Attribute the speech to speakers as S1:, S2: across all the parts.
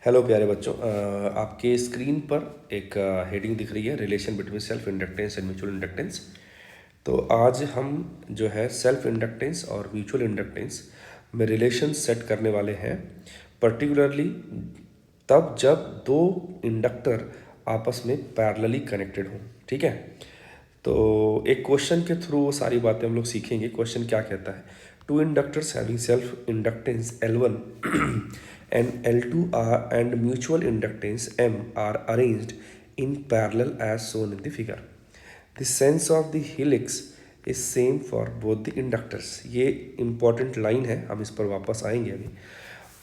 S1: Hello प्यारे बच्चों, आपके स्क्रीन पर एक हेडिंग दिख रही है, relation between self inductance and mutual inductance. तो आज हम जो है सेल्फ इंडक्टेंस और म्यूचुअल इंडक्टेंस में रिलेशन सेट करने वाले हैं, पर्टिकुलरली तब जब दो इंडक्टर आपस में पैरेलली कनेक्टेड हों। ठीक है, तो एक क्वेश्चन के थ्रू वो सारी बातें हम लोग सीखेंगे। क्वेश्चन क्या कहता है? Two inductors having self inductance L1 and L2 are and mutual inductance M are arranged in parallel as shown in the figure. The sense of the helix is same for both the inductors. ये important line है, हम इस पर वापस आएंगे अभी।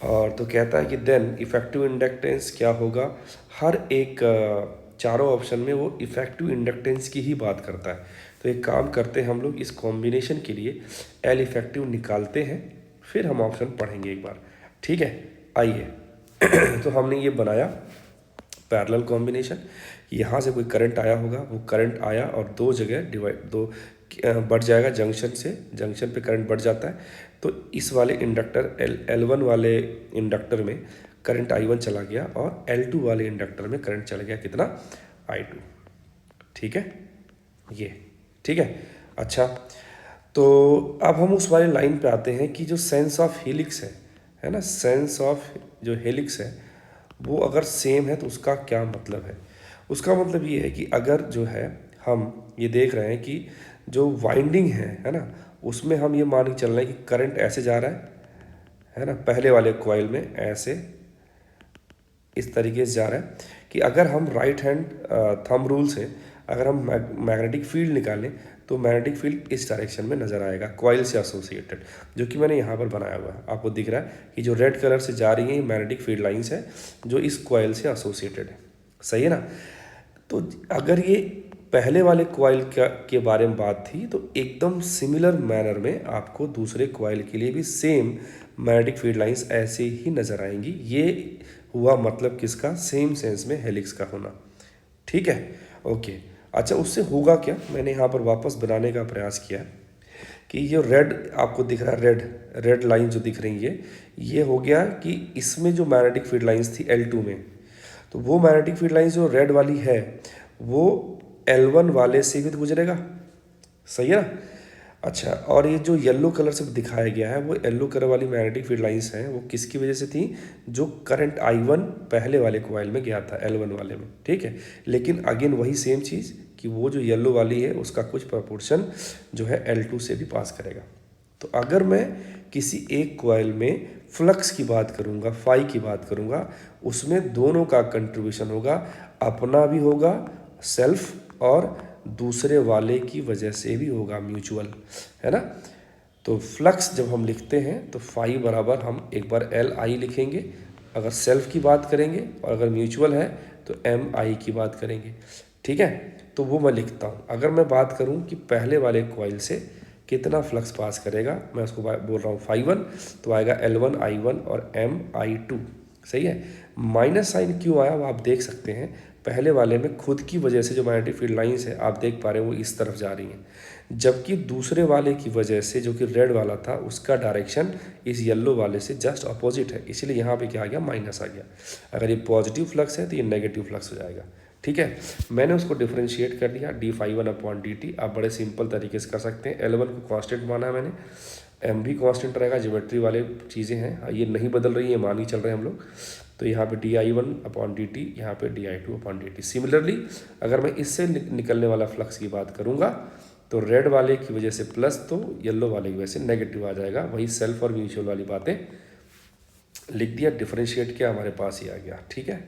S1: और तो कहता है कि देन इफेक्टिव इंडक्टेंस क्या होगा। हर एक चारों ऑप्शन में वो इफेक्टिव इंडक्टेंस की ही बात करता है। तो एक काम करते हैं, हम लोग इस कॉम्बिनेशन के लिए एल इफेक्टिव निकालते हैं, फिर हम ऑप्शन पढ़ेंगे एक बार। ठीक है, आइए। तो हमने ये बनाया पैरेलल कॉम्बिनेशन। यहाँ से कोई करंट आया होगा, वो करंट आया और दो जगह बढ़ जाएगा। जंक्शन पे करंट बढ़ जाता है। तो इस वाले इंडक्टर L1 वाले इंडक्टर में करंट I1 चला गया और L2 वाले इंडक्टर में करंट चला गया कितना, I2। ठीक है, ये ठीक है। अच्छा, तो अब हम उस वाले लाइन पे आते हैं कि जो सेंस ऑफ हेलिक्स है ना, सेंस ऑफ जो हेलिक्स है वो अगर सेम है तो उसका क्या मतलब है। उसका मतलब ये है कि अगर जो है हम ये देख रहे हैं कि जो वाइंडिंग है ना, उसमें हम ये मान के चल रहे हैं कि करंट ऐसे जा रहा है ना, पहले वाले कॉइल में ऐसे इस तरीके से जा रहा है कि अगर हम राइट हैंड थंब रूल से अगर हम मैग्नेटिक फील्ड निकालें तो मैग्नेटिक फील्ड इस डायरेक्शन में नज़र आएगा, कॉइल से एसोसिएटेड, जो कि मैंने यहाँ पर बनाया हुआ है। आपको दिख रहा है कि जो रेड कलर से जा रही है ये मैग्नेटिक फील्ड लाइंस है जो इस कॉइल से एसोसिएटेड है। सही है ना। तो अगर ये पहले वाले कॉइल के बारे में बात थी तो एकदम सिमिलर मैनर में आपको दूसरे कॉइल के लिए भी सेम मैग्नेटिक फील्ड लाइंस ऐसे ही नज़र आएंगी। ये हुआ मतलब किसका, सेम सेंस में हेलिक्स का होना। ठीक है, ओके। अच्छा, उससे होगा क्या, मैंने यहाँ पर वापस बनाने का प्रयास किया कि ये रेड आपको दिख रहा है, रेड लाइन जो दिख रही है, ये हो गया कि इसमें जो मैग्नेटिक फील्ड लाइंस थी L2 में, तो वो मैग्नेटिक फील्ड लाइंस जो रेड वाली है वो L1 वाले से भी तो गुजरेगा। सही है ना। अच्छा, और ये जो येलो कलर से दिखाया गया है वो येलो कलर वाली मैग्नेटिक फील्ड लाइंस हैं, वो किसकी वजह से थी, जो करंट I1 पहले वाले कॉइल में गया था L1 वाले में। ठीक है, लेकिन अगेन वही सेम चीज़ कि वो जो येलो वाली है उसका कुछ प्रपोर्शन जो है L2 से भी पास करेगा। तो अगर मैं किसी एक कॉइल में फ्लक्स की बात करूँगा, फाई की बात करूँगा, उसमें दोनों का कंट्रीब्यूशन होगा, अपना भी होगा सेल्फ और दूसरे वाले की वजह से भी होगा म्यूचुअल, है ना। तो फ्लक्स जब हम लिखते हैं तो फाई बराबर हम एक बार LI लिखेंगे अगर सेल्फ की बात करेंगे, और अगर म्यूचुअल है तो MI की बात करेंगे। ठीक है, तो वो मैं लिखता हूँ। अगर मैं बात करूँ कि पहले वाले कॉइल से कितना फ्लक्स पास करेगा, मैं उसको बोल रहा हूँ φ1, तो आएगा L1 I1 और MI2। सही है। माइनस साइन क्यों आया वो आप देख सकते हैं, पहले वाले में खुद की वजह से जो मैग्नेटिक फील्ड लाइंस है आप देख पा रहे हैं वो इस तरफ जा रही हैं, जबकि दूसरे वाले की वजह से जो कि रेड वाला था उसका डायरेक्शन इस येलो वाले से जस्ट अपोजिट है, इसलिए यहाँ पे क्या आ गया, माइनस आ गया। अगर ये पॉजिटिव फ्लक्स है तो ये नेगेटिव फ्लक्स हो जाएगा। ठीक है, मैंने उसको डिफरेंशिएट कर दिया dφ1/dt। आप बड़े सिंपल तरीके से कर सकते हैं। L1 को कांस्टेंट माना है मैंने, M भी कांस्टेंट रहेगा, ज्योमेट्री वाले चीज़ें हैं, ये नहीं बदल रही है, मान ही चल रहे हैं हम लोग। तो यहाँ पे dI1/dt, यहाँ पे dI2/dt। सिमिलरली अगर मैं इससे निकलने वाला फ्लक्स की बात करूँगा तो रेड वाले की वजह से प्लस, तो येलो वाले की वजह से नेगेटिव आ जाएगा। वही सेल्फ और म्यूचुअल वाली बातें लिख दिया, डिफरेंशिएट किया, हमारे पास ही आ गया। ठीक है,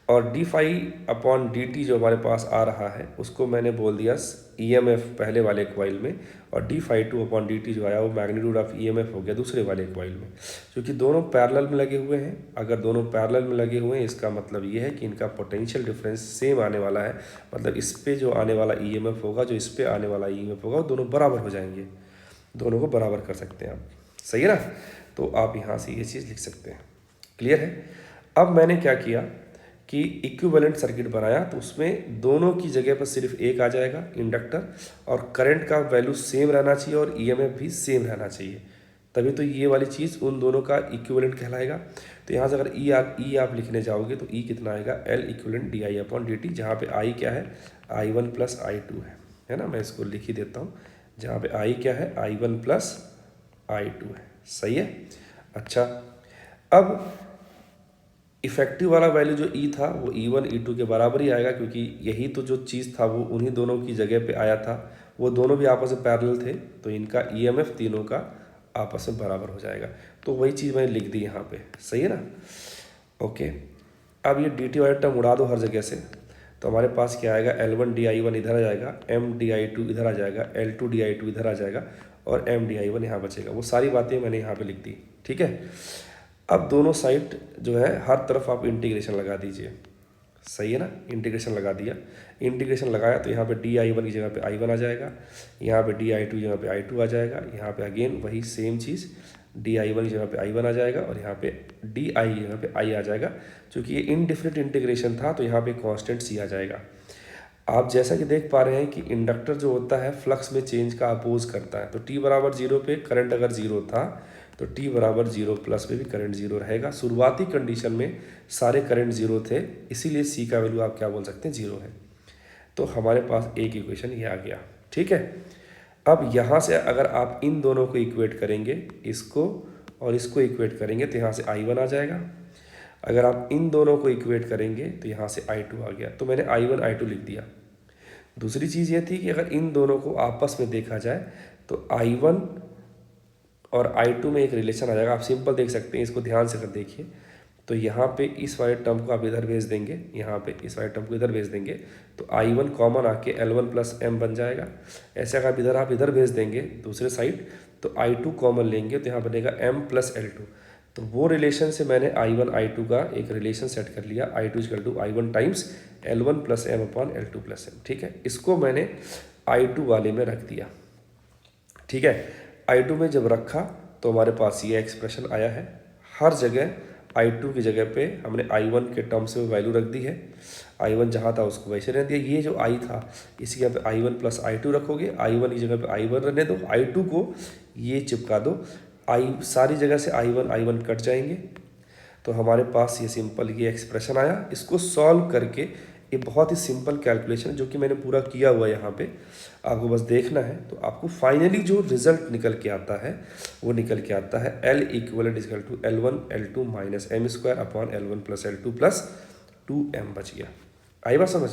S1: और dφ/dt जो हमारे पास आ रहा है उसको मैंने बोल दिया EMF पहले वाले कॉइल में, और dφ2/dt जो आया वो मैग्नीट्यूड ऑफ EMF हो गया दूसरे वाले कॉइल में, क्योंकि दोनों पैरेलल में लगे हुए हैं। अगर दोनों पैरेलल में लगे हुए हैं इसका मतलब ये है कि इनका पोटेंशियल डिफरेंस सेम आने वाला है, मतलब इस पे जो आने वाला EMF होगा, जो इस पे आने वाला EMF होगा, वो दोनों बराबर हो जाएंगे। दोनों को बराबर कर सकते हैं आप। सही है ना। तो आप यहाँ से ये चीज़ लिख सकते हैं। क्लियर है। अब मैंने क्या किया कि इक्विवेलेंट सर्किट बनाया, तो उसमें दोनों की जगह पर सिर्फ एक आ जाएगा इंडक्टर, और करंट का वैल्यू सेम रहना चाहिए और EMF भी सेम रहना चाहिए। तभी तो ये वाली चीज़ उन दोनों का इक्विवेलेंट कहलाएगा। तो यहाँ से अगर ई आप लिखने जाओगे तो ई कितना आएगा, L equivalent D I upon D T, जहाँ पे आई क्या है, I one plus I two है ना। मैं इसको लिख ही देता हूँ, जहाँ पे आई क्या है, I one plus I two है। सही है। अच्छा, अब इफेक्टिव वाला वैल्यू जो ई था वो ई वन ई टू के बराबर ही आएगा, क्योंकि यही तो जो चीज़ था वो उन्हीं दोनों की जगह पे आया था, वो दोनों भी आपस में पैरेलल थे, तो इनका ईएमएफ तीनों का आपस में बराबर हो जाएगा। तो वही चीज़ मैंने लिख दी यहाँ पे। सही है ना। ओके, अब ये डी टी वाला टर्म उड़ा दो हर जगह से, तो हमारे पास क्या आएगा, L one D I one इधर आ जाएगा, एम डी आई टू इधर आ जाएगा, L two D I two इधर आ जाएगा, और एम डी आई वन यहाँ बचेगा। वो सारी बातें मैंने यहाँ पे लिख दी। ठीक है। अब दोनों साइड जो है हर तरफ आप इंटीग्रेशन लगा दीजिए। सही है ना। इंटीग्रेशन लगा दिया, इंटीग्रेशन लगाया तो यहाँ पे डी आई वन की जगह पे आई वन आ जाएगा, यहाँ पे डी आई टू की जगह पे आई टू आ जाएगा, यहाँ पे अगेन वही same cheese, D I one की जगह पे आई वन आ जाएगा, और यहाँ पे डी आई की जगह पे आई आ जाएगा। चूँकि ये इनडिफरेंट इंटीग्रेशन था तो यहाँ पे कांस्टेंट सी आ जाएगा। आप जैसा कि देख पा रहे हैं कि इंडक्टर जो होता है फ्लक्स में चेंज का अपोज करता है। तो टी बराबर जीरो पे करंट अगर जीरो था तो टी बराबर जीरो प्लस पे भी करंट जीरो रहेगा। शुरुआती कंडीशन में सारे करंट जीरो थे, इसीलिए सी का वैल्यू आप क्या बोल सकते हैं, जीरो है। तो हमारे पास एक इक्वेशन ये आ गया। ठीक है। अब यहाँ से अगर आप इन दोनों को इक्वेट करेंगे, इसको और इसको इक्वेट करेंगे, तो यहाँ से आई वन आ जाएगा। अगर आप इन दोनों को इक्वेट करेंगे तो यहाँ से आई टू आ गया। तो मैंने आई वन आई टू लिख दिया। दूसरी चीज़ ये थी कि अगर इन दोनों को आपस में देखा जाए तो आई वन और आई टू में एक रिलेशन आ जाएगा। आप सिंपल देख सकते हैं, इसको ध्यान से कर देखिए। तो यहाँ पे इस वाले टर्म को आप इधर भेज देंगे, यहाँ पे इस वाले टर्म को इधर भेज देंगे, तो आई वन कॉमन आके एल वन प्लस एम बन जाएगा। ऐसे अगर आप इधर भेज देंगे दूसरे साइड, तो आई टू कॉमन लेंगे तो यहाँ बनेगा एम प्लस एल टू। तो वो रिलेशन से मैंने आई वन आई टू का एक रिलेशन सेट कर लिया, I two equal to I one times L one plus M upon L two plus M. ठीक है। इसको मैंने आई टू वाले में रख दिया। ठीक है। आई टू में जब रखा तो हमारे पास ये एक्सप्रेशन आया है। हर जगह आई टू की जगह पे हमने आई वन के टर्म्स में वैल्यू रख दी है। आई वन जहाँ था उसको वैसे रहने दिया। ये जो आई था इसकी जगह पे I one plus I two रखोगे, आई वन की जगह पे आई वन रहने दो, आई टू को ये चिपका दो, आई सारी जगह से आई वन कट जाएंगे। तो हमारे पास ये सिंपल ये एक्सप्रेशन आया। इसको सॉल्व करके ये बहुत ही सिंपल कैलकुलेशन जो कि मैंने पूरा किया हुआ है यहाँ पे, आपको बस देखना है। तो आपको फाइनली जो रिजल्ट निकल के आता है वो निकल के आता है L equivalent is equal to L one L two minus M square upon L one plus L two plus two M बच गया। आई बात समझ।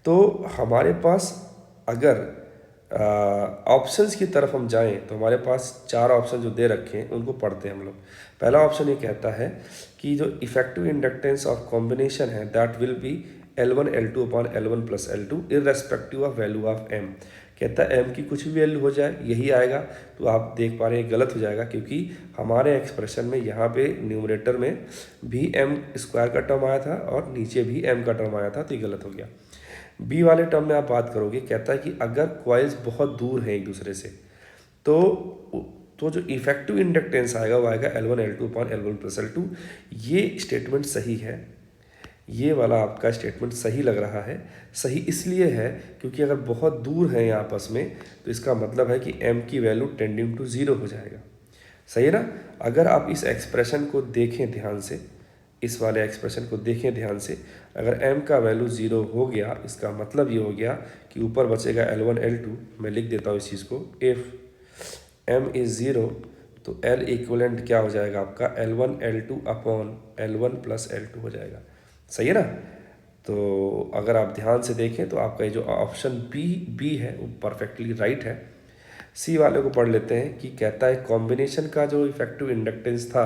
S1: तो हमारे पास अगर ऑप्शंस की तरफ हम जाएं तो हमारे पास चार ऑप्शन जो दे रखे हैं उनको पढ़ते हैं हम लोग। पहला ऑप्शन ये कहता है कि जो इफेक्टिव इंडक्टेंस ऑफ कॉम्बिनेशन है that will be L1 L2 upon L1 plus L2 irrespective of value of M। कहता है M की कुछ भी वैल्यू हो जाए यही आएगा। तो आप देख पा रहे हैं गलत हो जाएगा, क्योंकि हमारे एक्सप्रेशन में यहाँ पे न्यूमरेटर में भी M स्क्वायर का टर्म आया था और नीचे भी M का टर्म आया था, तो ये गलत हो गया। बी वाले टर्म में आप बात करोगे, कहता है कि अगर कॉइल्स बहुत दूर हैं एक दूसरे से तो जो इफेक्टिव इंडक्टेंस आएगा वो आएगा L1 L2 upon L1 plus L2। ये स्टेटमेंट सही है। ये वाला आपका स्टेटमेंट सही लग रहा है। सही इसलिए है क्योंकि अगर बहुत दूर हैं आपस में तो इसका मतलब है कि m की वैल्यू टेंडिंग टू ज़ीरो हो जाएगा। सही है ना। अगर आप इस एक्सप्रेशन को देखें ध्यान से, इस वाले एक्सप्रेशन को देखें ध्यान से, अगर m का वैल्यू ज़ीरो हो गया इसका मतलब ये हो गया कि ऊपर बचेगा L1 L2। मैं लिख देता हूँ इस चीज़ को, इफ़ m इज़ ज़ीरो तो L इक्वलेंट क्या हो जाएगा आपका L1 L2 upon L1 plus L2 हो जाएगा। सही है ना। तो अगर आप ध्यान से देखें तो आपका ये जो ऑप्शन बी है वो परफेक्टली राइट है। सी वाले को पढ़ लेते हैं कि कहता है कॉम्बिनेशन का जो इफेक्टिव इंडक्टेंस था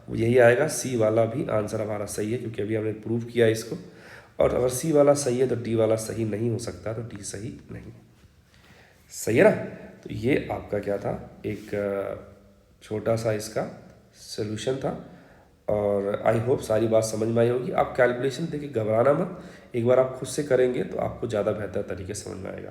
S1: वो यही आएगा। सी वाला भी आंसर हमारा सही है क्योंकि अभी हमने प्रूव किया इसको। और अगर सी वाला सही है तो डी वाला सही नहीं हो सकता, तो डी सही नहीं। सही है ना। तो ये आपका क्या था, एक छोटा सा इसका सोल्यूशन था। और आई होप सारी बात समझ में आई होगी। आप कैलकुलेशन देखिए, घबराना मत, एक बार आप खुद से करेंगे तो आपको ज़्यादा बेहतर तरीके से समझ में आएगा।